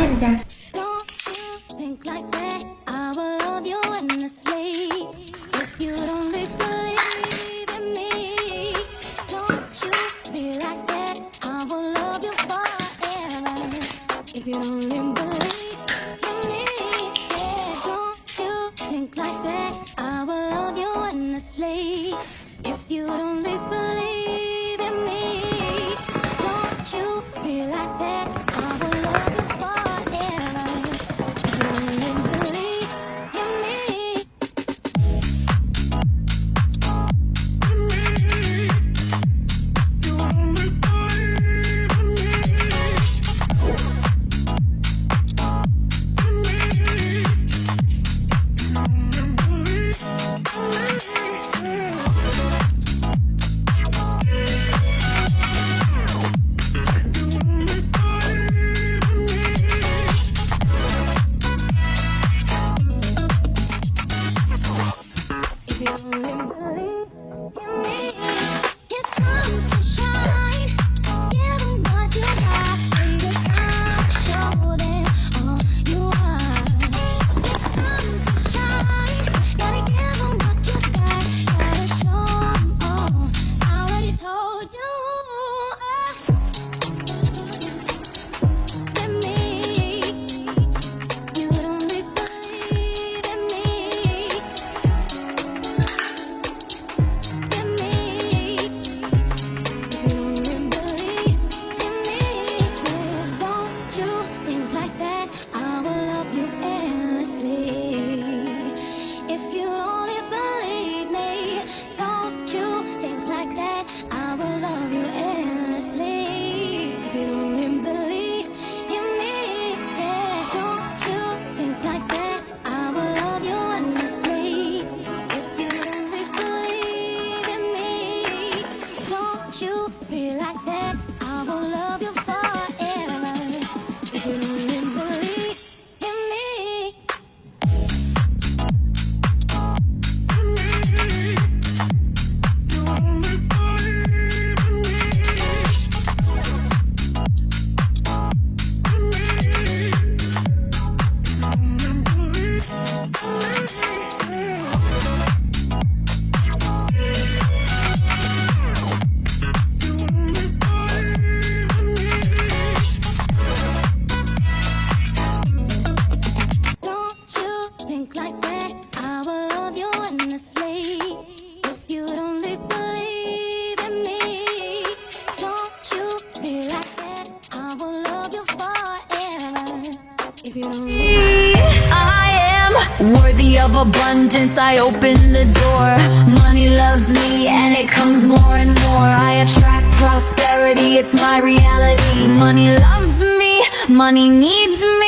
감사합니다. Don't you think like that? I will love you endlessly. If you don't believe in me, don't you be like that? I will love you forever. If you don't believe in me, yeah, don't you think like that? I will love you endlessly. If you don't believe in me, don't you be like that? I will love you forever. If you don't believe in me. If you don't believe in me, it's time to shine. Give them what you got. Take the time to show them all you are. It's time to shine. Gotta give them what you got. Gotta show them all. I already told you. In me, you don't believe in me. In me, if you don't believe in me, say, don't you think like that? I will love you endlessly. If you only believe me, don't you think like that? I will love you endlessly. If you don't believe in me, yeah, don't you think like that? I will love you endlessly. If you only believe in me, don't you feel like that? I will love you forever. If you don't believe in me. Don't you think like that? I will love you endlessly. If you don't believe in me, don't you be like that? I will love you forever. If you don't I am worthy of abundance. I open the door. Money loves me and it comes more and more. I attract prosperity, it's my reality. Money loves me, money needs me.